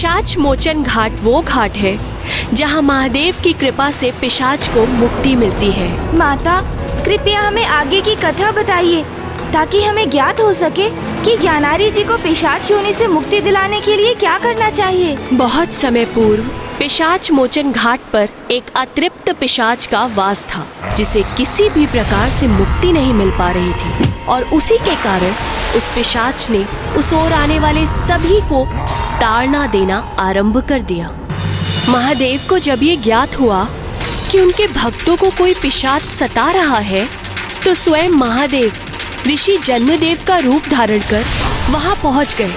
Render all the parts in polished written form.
पिशाच मोचन घाट वो घाट है जहाँ महादेव की कृपा से पिशाच को मुक्ति मिलती है। माता, कृपया हमें आगे की कथा बताइए ताकि हमें ज्ञात हो सके कि ज्ञानारी जी को पिशाच योनि से मुक्ति दिलाने के लिए क्या करना चाहिए। बहुत समय पूर्व पिशाच मोचन घाट पर एक अतृप्त पिशाच का वास था, जिसे किसी भी प्रकार से मुक्ति नहीं मिल पा रही थी, और उसी के कारण उस पिशाच ने उस ओर आने वाले सभी को ताड़ना देना आरंभ कर दिया। महादेव को जब ये ज्ञात हुआ कि उनके भक्तों को कोई पिशाच सता रहा है, तो स्वयं महादेव ऋषि जन्मदेव का रूप धारण कर वहां पहुंच गए।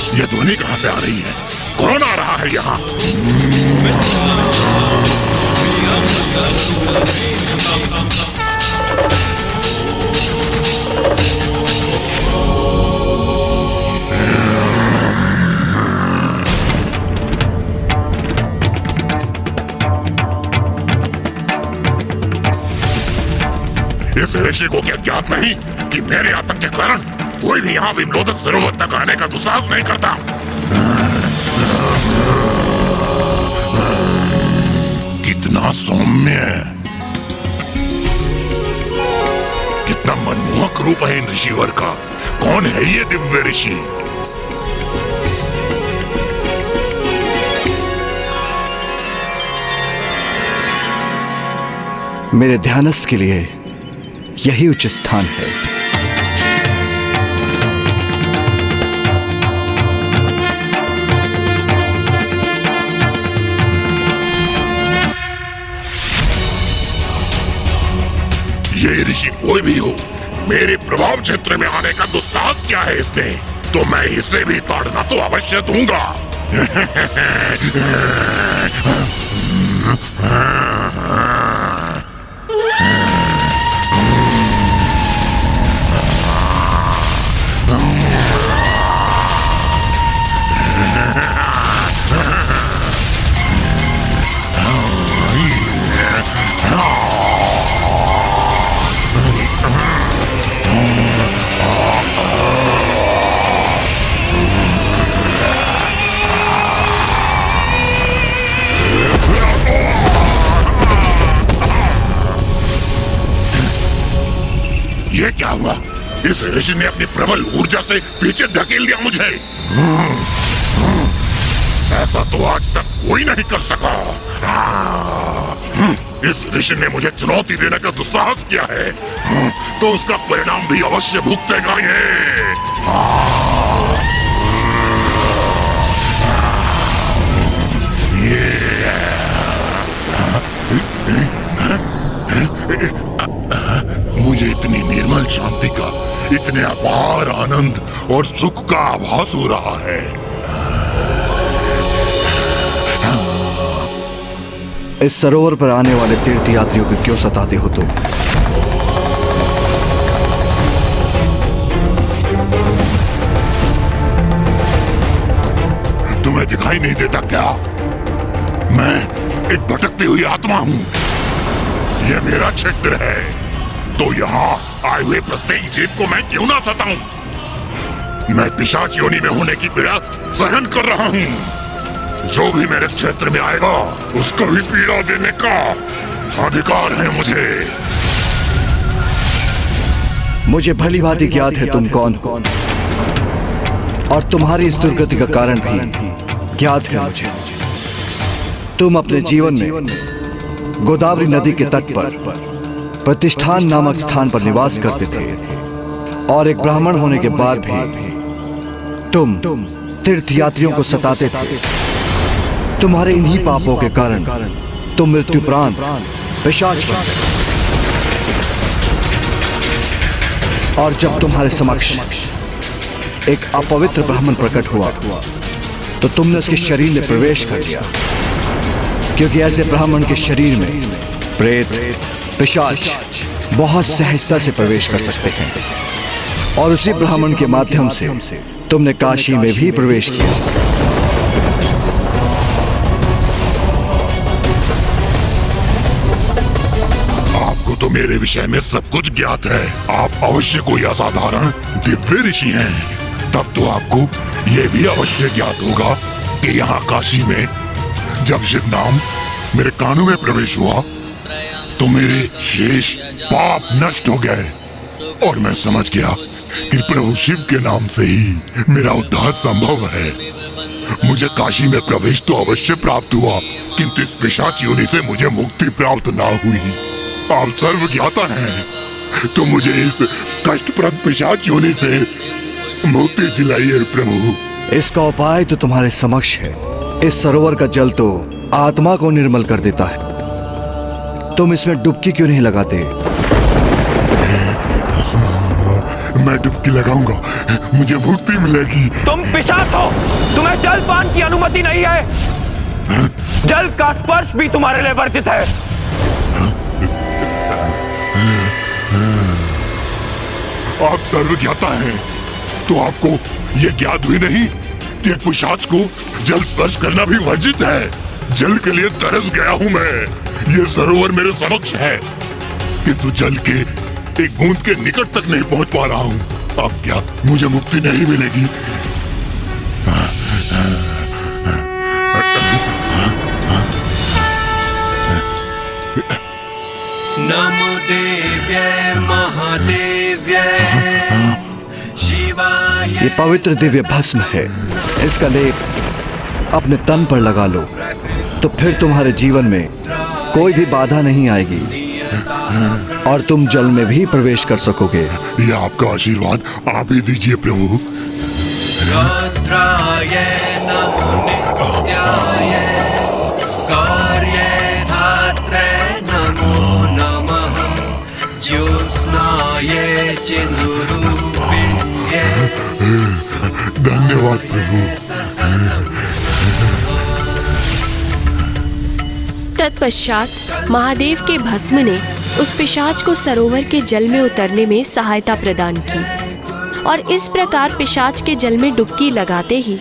ये ध्वनि कहाँ से आ रही है? कौन आ रहा है यहाँ? इस ऋषि को क्या ज्ञात नहीं कि मेरे आतंक के कारण कोई भी यहाँ विमलोदक सरोवर तक आने का दुस्साहस नहीं करता। कितना सौम्य, कितना मनमोहक रूप है इन ऋषिवर का। कौन है ये दिव्य ऋषि? मेरे ध्यानस्थ के लिए यही उचित स्थान है। ये ऋषि कोई भी हो, मेरे प्रभाव क्षेत्र में आने का दुस्साहस किया है इसने, तो मैं इसे भी ताड़ना तो अवश्य दूंगा। ये क्या हुआ? इस ऋषि ने अपनी प्रबल ऊर्जा से पीछे धकेल दिया मुझे। ऐसा तो आज तक कोई नहीं कर सका। इस ऋषि ने मुझे चुनौती देने का दुस्साहस किया है, तो उसका परिणाम भी अवश्य भुगतेगा मुझे इतनी निर्मल शांति का, इतने अपार आनंद और सुख का आभास हो रहा है। इस सरोवर पर आने वाले तीर्थ यात्रियों को क्यों सताते हो तुम? तुम्हें दिखाई नहीं देता क्या? मैं एक भटकती हुई आत्मा हूँ। यह मेरा क्षेत्र है, तो यहाँ आए हुए प्रत्येक जीव को मैं क्यों ना सताऊं? मैं पिशाच योनि में होने की पीड़ा सहन कर रहा हूँ। जो भी मेरे क्षेत्र में आएगा उसको भी पीड़ा देने का अधिकार है मुझे भली भांति ज्ञात है तुम कौन, और तुम्हारी इस दुर्गति का कारण भी ज्ञात है मुझे। तुम अपने जीवन में गोदावरी नदी के तट पर प्रतिष्ठान नामक स्थान पर निवास करते थे, और एक ब्राह्मण होने के बाद भी तुम तीर्थ यात्रियों को सताते थे। तुम्हारे इन्हीं पापों के कारण तुम मृत्युपरांत पिशाच बन गए। और जब तुम्हारे समक्ष एक अपवित्र ब्राह्मण प्रकट हुआ, तो तुमने उसके शरीर में प्रवेश कर लिया क्योंकि ऐसे ब्राह्मण के शरीर में प्रेत, पिशाच बहुत सहजता से प्रवेश कर सकते हैं। और उसी ब्राह्मण के माध्यम से तुमने काशी में भी प्रवेश किया। आपको तो मेरे विषय में सब कुछ ज्ञात है। आप अवश्य कोई असाधारण दिव्य ऋषि हैं। तब तो आपको यह भी अवश्य ज्ञात होगा कि यहाँ काशी में जब शिव नाम मेरे कानों में प्रवेश हुआ तो मेरे शेष पाप नष्ट हो गए और मैं समझ गया कि प्रभु शिव के नाम से ही मेरा उद्धार संभव है। मुझे काशी में प्रवेश तो अवश्य प्राप्त हुआ, किंतु इस पिशाच योनि से मुझे मुक्ति प्राप्त ना हुई। आप सर्व ज्ञाता हैं, तो मुझे इस कष्टप्रद पिशाच योनि से मुक्ति दिलाइए प्रभु। इसका उपाय तो तुम्हारे समक्ष है। इस सरोवर का जल तो आत्मा को निर्मल कर देता है। तुम इसमें डुबकी क्यों नहीं लगाते? मैं डुबकी लगाऊंगा, मुझे मुक्ति मिलेगी। तुम पिशाच हो, तुम्हें जल पान की अनुमति नहीं है। जल का स्पर्श भी तुम्हारे लिए वर्जित है। आप सर्वज्ञाता हैं, तो आपको यह ज्ञात हुई नहीं कि एक पिशाच को जल स्पर्श करना भी वर्जित है। जल के लिए तरस गया हूं मैं। ये सरोवर मेरे समक्ष है, किंतु जल के एक बूंद के निकट तक नहीं पहुंच पा रहा हूं। अब क्या मुझे मुक्ति नहीं मिलेगी? नमो देव्यै महादेव्यै शिवाय। ये पवित्र दिव्य भस्म है। इसका लेप अपने तन पर लगा लो, तो फिर तुम्हारे जीवन में कोई भी बाधा नहीं आएगी और तुम जल में भी प्रवेश कर सकोगे। ये आपका आशीर्वाद आप ही दीजिए प्रभु। रुद्राय नमो नित्याय कार्यधात्रे नमो नमः ज्योत्स्नाय चिन्नुरूपिण्ये। धन्यवाद प्रभु। तत्पश्चात महादेव के भस्म ने उस पिशाच को सरोवर के जल में उतरने में सहायता प्रदान की और इस प्रकार पिशाच के जल में डुबकी लगाते ही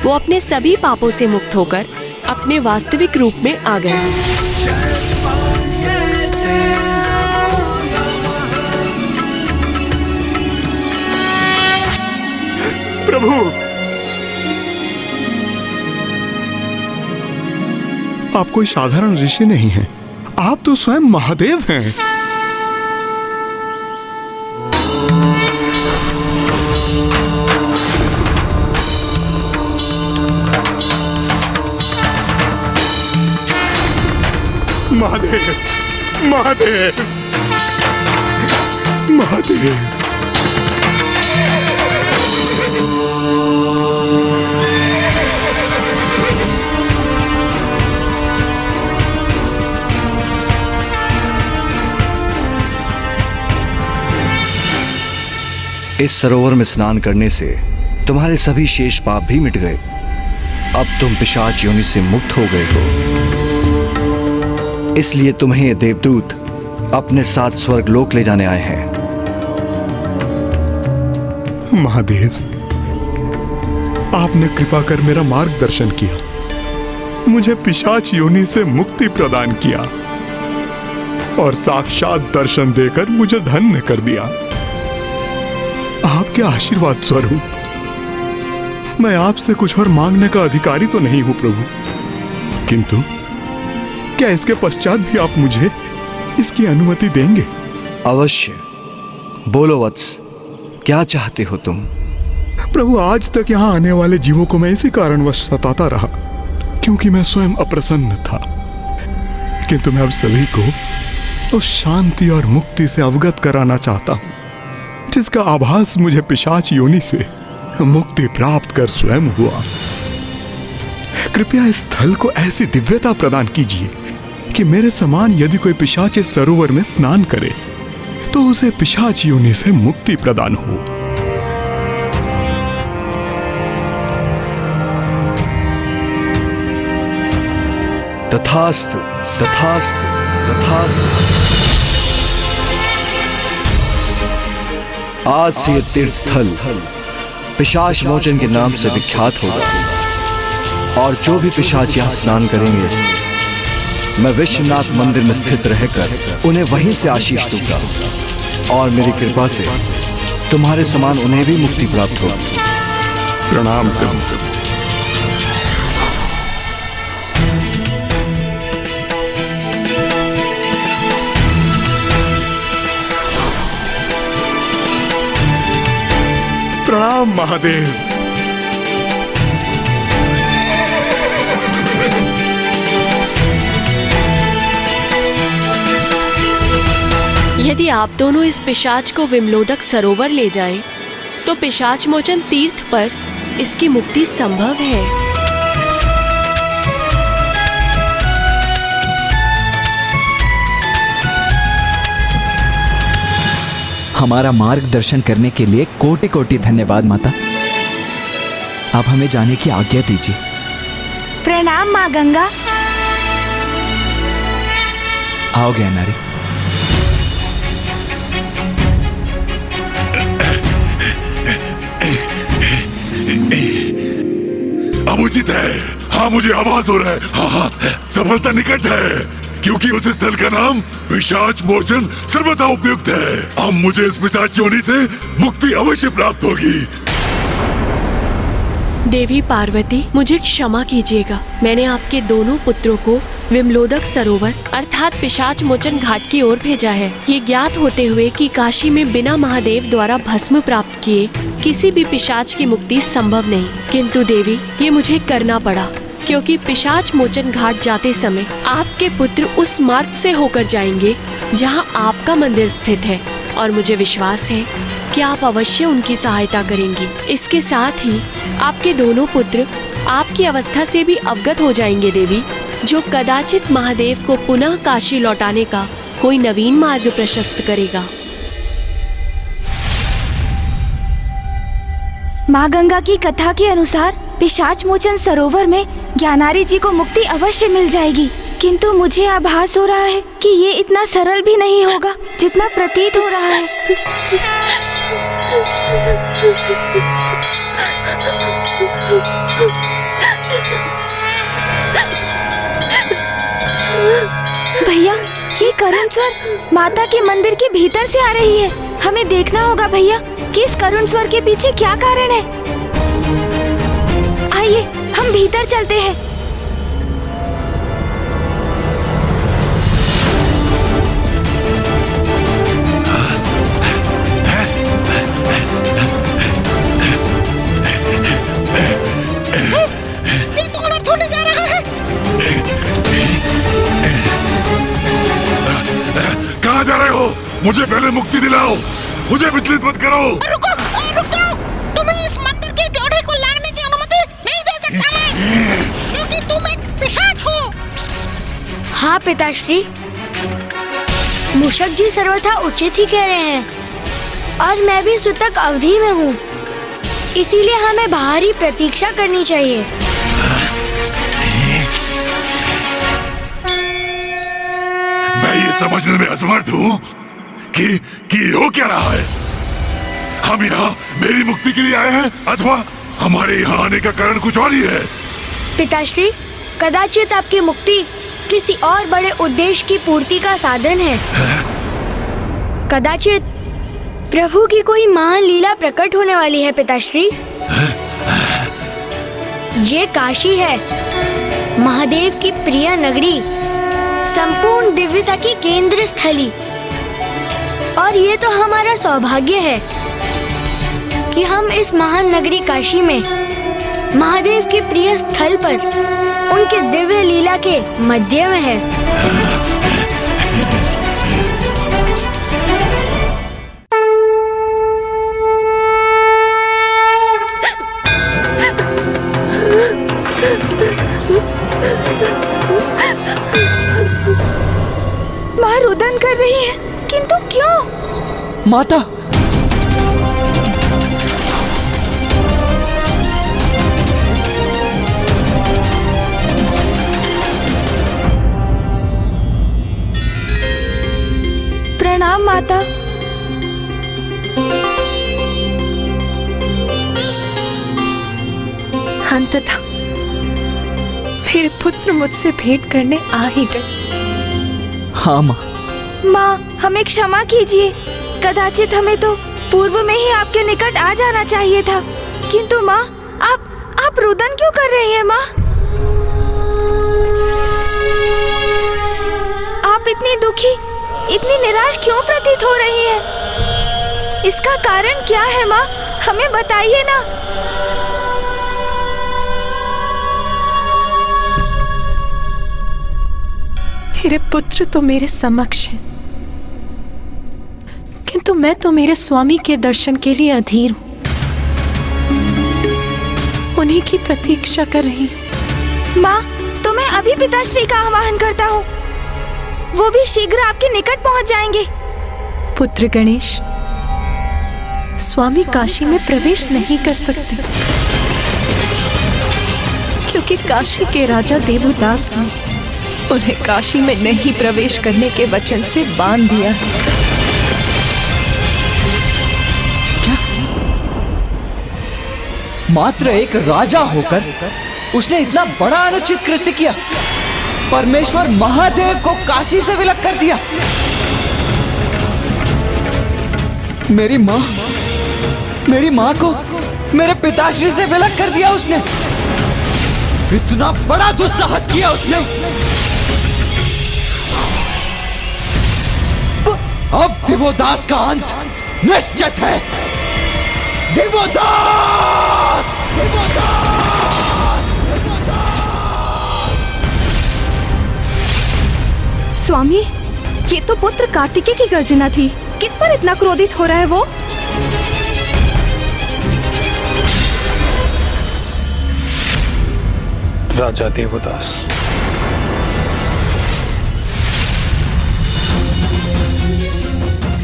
वो अपने सभी पापों से मुक्त होकर अपने वास्तविक रूप में आ गया। प्रभु, आप कोई साधारण ऋषि नहीं हैं, आप तो स्वयं महादेव हैं। महादेव, महादेव, महादेव। इस सरोवर में स्नान करने से तुम्हारे सभी शेष पाप भी मिट गए। अब तुम पिशाच योनि से मुक्त हो गए हो। इसलिए तुम्हें ये देवदूत अपने साथ स्वर्ग लोक ले जाने आए हैं। महादेव, आपने कृपा कर मेरा मार्गदर्शन किया, मुझे पिशाच योनि से मुक्ति प्रदान किया और साक्षात दर्शन देकर मुझे धन्य कर दिया। आपके आशीर्वाद स्वरूप मैं आपसे कुछ और मांगने का अधिकारी तो नहीं हूं प्रभु, किंतु क्या इसके पश्चात भी आप मुझे इसकी अनुमति देंगे? अवश्य। बोलो वत्स, क्या चाहते हो तुम? प्रभु, आज तक यहाँ आने वाले जीवों को मैं इसी कारणवश सताता रहा क्योंकि मैं स्वयं अप्रसन्न था, किंतु मैं अब सभी को उस शांति और मुक्ति से अवगत कराना चाहता हूं जिसका आभास मुझे पिशाच योनि से मुक्ति प्राप्त कर स्वयं हुआ। कृपया इस स्थल को ऐसी दिव्यता प्रदान कीजिए कि मेरे समान यदि कोई पिशाच इस सरोवर में स्नान करे तो उसे पिशाच योनि से मुक्ति प्रदान हो। तथास्तु तथास्तु तथास्तु। आज से ये तीर्थ स्थल पिशाच मोचन के नाम से विख्यात होगा और जो भी पिशाच यहाँ स्नान करेंगे मैं विश्वनाथ मंदिर में स्थित रहकर उन्हें वहीं से आशीष दूंगा और मेरी कृपा से तुम्हारे समान उन्हें भी मुक्ति प्राप्त होगी। प्रणाम करूं। प्रणाम महादेव। यदि आप दोनों इस पिशाच को विमलोदक सरोवर ले जाएं, तो पिशाच मोचन तीर्थ पर इसकी मुक्ति संभव है। हमारा मार्गदर्शन करने के लिए कोटि कोटि धन्यवाद माता। अब हमें जाने की आज्ञा दीजिए। प्रणाम माँ गंगा। आओ ज्ञानारी। अब उचित है। हाँ, मुझे आवाज हो रहा है। हाँ, सफलता निकट है, क्योंकि उस स्थल का नाम पिशाच मोचन सर्वथा उपयुक्त है। अब मुझे इस पिशाच योनि से मुक्ति अवश्य प्राप्त होगी। देवी पार्वती, मुझे क्षमा कीजिएगा। मैंने आपके दोनों पुत्रों को विमलोदक सरोवर अर्थात पिशाच मोचन घाट की ओर भेजा है, ये ज्ञात होते हुए कि काशी में बिना महादेव द्वारा भस्म प्राप्त किए किसी भी पिशाच की मुक्ति संभव नहीं। किंतु देवी, ये मुझे करना पड़ा, क्योंकि पिशाच मोचन घाट जाते समय आपके पुत्र उस मार्ग से होकर जाएंगे जहां आपका मंदिर स्थित है, और मुझे विश्वास है कि आप अवश्य उनकी सहायता करेंगी। इसके साथ ही आपके दोनों पुत्र आपकी अवस्था से भी अवगत हो जाएंगे देवी, जो कदाचित महादेव को पुनः काशी लौटाने का कोई नवीन मार्ग प्रशस्त करेगा। माँ गंगा की कथा के अनुसार पिशाच मोचन सरोवर में ज्ञानारी जी को मुक्ति अवश्य मिल जाएगी, किंतु मुझे आभास हो रहा है कि ये इतना सरल भी नहीं होगा जितना प्रतीत हो रहा है। भैया, ये करुण स्वर माता के मंदिर के भीतर से आ रही है। हमें देखना होगा भैया कि इस करुण स्वर के पीछे क्या कारण है। आइए हम भीतर चलते हैं। कहाँ जा रहे हो? मुझे पहले मुक्ति दिलाओ, मुझे विचलित मत करो। रुक जाओ, तुम्हें इस मंदिर के ड्योढ़े को लांघने की अनुमति नहीं दे सकता मैं, क्योंकि तुम एक पिशाच हो। हाँ पिताश्री, मूषक जी सर्वथा उचित ही कह रहे हैं, और मैं भी सूतक अवधि में हूँ, इसीलिए हमें बाहर ही प्रतीक्षा करनी चाहिए। मैं ये समझने में असमर्थ हूँ कि हो क्या रहा है। हम यहाँ मेरी मुक्ति के लिए आए हैं अथवा हमारे यहाँ आने का कारण कुछ और ही है। पिताश्री, कदाचित आपकी मुक्ति किसी और बड़े उद्देश्य की पूर्ति का साधन है। कदाचित प्रभु की कोई महान लीला प्रकट होने वाली है पिताश्री। ये काशी है, महादेव की प्रिय नगरी, संपूर्ण दिव्यता की केंद्र स्थली, और ये तो हमारा सौभाग्य है कि हम इस महान नगरी काशी में महादेव के प्रिय स्थल पर उनके दिव्य लीला के मध्य में है। माँ रुदन कर रही है, किंतु क्यों? माता, माता। अंततः मेरे पुत्र मुझसे भेंट करने आ ही गए। हाँ माँ। माँ, हमें क्षमा कीजिए। कदाचित हमें तो पूर्व में ही आपके निकट आ जाना चाहिए था। किंतु माँ, आप रुदन क्यों कर रही हैं माँ? आप इतनी दुखी, इतनी निराश क्यों प्रतीत हो रही हैं? इसका कारण क्या है माँ? हमें बताइए ना। मेरे पुत्र तो मेरे समक्ष हैं, किंतु मैं तो मेरे स्वामी के दर्शन के लिए अधीर हूं। उन्हीं की प्रतीक्षा कर रही हूं। माँ, तो मैं अभी पिताश्री का आह्वान करता हूँ। वो भी शीघ्र आपके निकट पहुँच जाएंगे। पुत्र गणेश, स्वामी काशी में प्रवेश नहीं कर सकते, क्योंकि काशी के राजा देवदास ने उन्हें काशी में नहीं प्रवेश करने के वचन से बांध दिया। क्या? मात्र एक राजा होकर उसने इतना बड़ा अनुचित कृत्य किया? परमेश्वर महादेव को काशी से विलग कर दिया। मेरी माँ को मेरे पिताश्री से विलग कर दिया उसने। इतना बड़ा दुस्साहस किया उसने। अब दिवोदास का अंत निश्चित है। दिवोदास! स्वामी, ये तो पुत्र कार्तिकेय की गर्जना थी। किस पर इतना क्रोधित हो रहा है वो? राजा देवदास।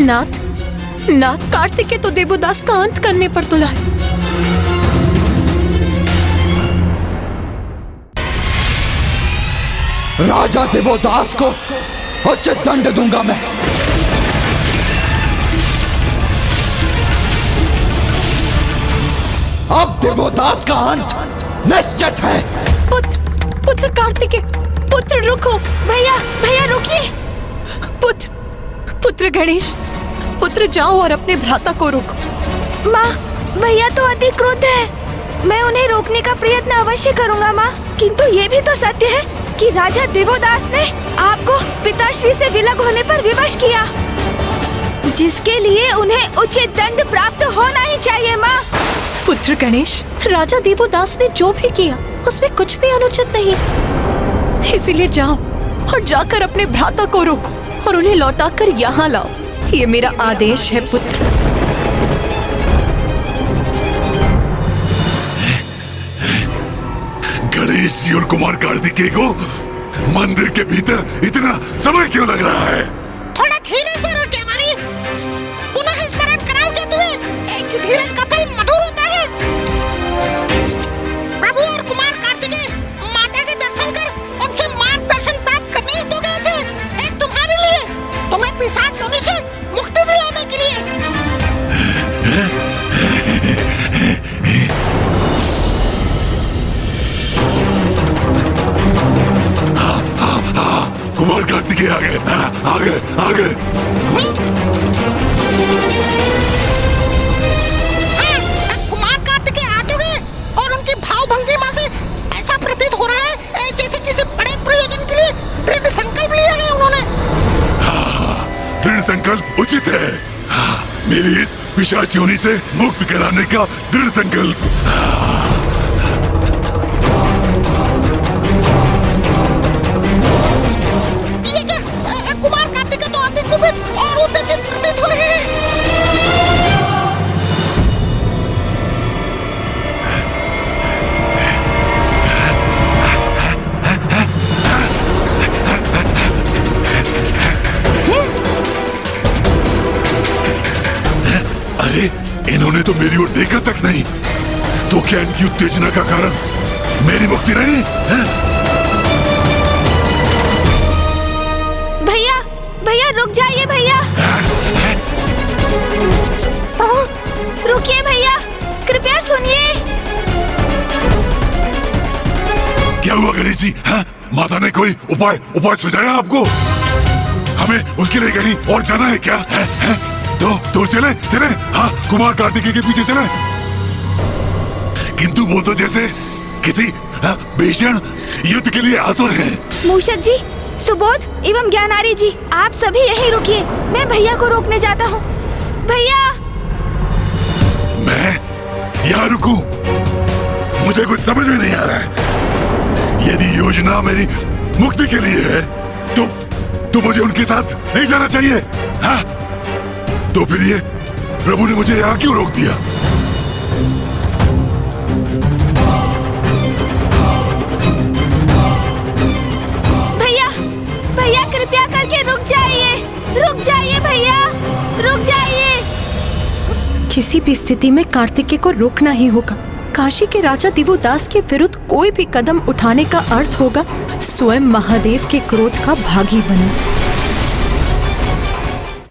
नाथ, कार्तिकेय तो देवदास का अंत करने पर तुला है। राजा देवदास को उचित दंड दूंगा मैं। अब देवदास का अंत निश्चित है। पुत्र कार्तिकेय, पुत्र रुको। भैया रुकिए। पुत्र गणेश, पुत्र जाओ और अपने भ्राता को रोको। माँ, भैया तो अति क्रुद्ध है। मैं उन्हें रोकने का प्रयत्न अवश्य करूंगा माँ, किंतु ये भी तो सत्य है कि राजा देवदास ने आपको पिताश्री से विलग होने पर विवश किया, जिसके लिए उन्हें उचित दंड प्राप्त होना ही चाहिए माँ। पुत्र गणेश, राजा देवदास ने जो भी किया उसमें कुछ भी अनुचित नहीं। इसीलिए जाओ और जाकर अपने भ्राता को रोको और उन्हें लौटाकर यहाँ लाओ। ये मेरा आदेश है पुत्र। गणेश जी और कुमार कार्तिकेय को मंदिर के भीतर इतना समय क्यों लग रहा है? थोड़ा धीरज धरो क्या हमारी? पुनः स्मरण कराओ क्या तुम्हें? एक धीरज का फल मधुर होता है। प्रभु और कुमार कार्तिकेय माता के दर्शन कर उनसे मार्गदर्शन प्राप्त करने ही तो गए थे। एक तुम्हारे लिए, तुम्हें पिशाच योनि से मुक्ति दिलाने के लिए। कुमार कार्तिकेय आ गए। कुमार कार्तिकेय आ चुके और उनकी भाव भंगिमा से ऐसा प्रतीत हो रहा है जैसे किसी बड़े प्रयोजन के लिए दृढ़ संकल्प लिया है उन्होंने। दृढ़ संकल्प उचित है। मेरी इस पिशाच योनि से मुक्त कराने का दृढ़ संकल्प। ये क्या? कुमार कार्तिकेय तो अति कुपित और उत्तेजित प्रतीत हो रहे हैं। अरे, इन्होंने तो मेरी ओर देखा तक नहीं। तो क्या इनकी उत्तेजना का कारण मेरी मुक्ति नहीं है? भैया रुक जाइए भैया। किसी माता ने कोई उपाय सुझाया आपको? हमें उसके लिए कहीं और जाना है क्या? है? तो चले हाँ, कुमार कार्तिकेय के पीछे चले। किंतु वो तो जैसे किसी भीषण युद्ध के लिए आतुर हैं। मूषक जी, सुबोध एवं ज्ञानारी जी, आप सभी यहीं रुकिए, मैं भैया को रोकने जाता हूँ। भैया! मैं यहाँ रुकूं? मुझे कुछ समझ में नहीं आ रहा है। यदि योजना मेरी मुक्ति के लिए है तो मुझे उनके साथ नहीं जाना चाहिए। हाँ? तो फिर ये प्रभु ने मुझे यहाँ क्यों रोक दिया? भैया कृपया करके रुक जाइए भैया, रुक जाइए। किसी भी स्थिति में कार्तिकेय को रोकना ही होगा। काशी के राजा दिवोदास के विरुद्ध कोई भी कदम उठाने का अर्थ होगा स्वयं महादेव के क्रोध का भागी बनना।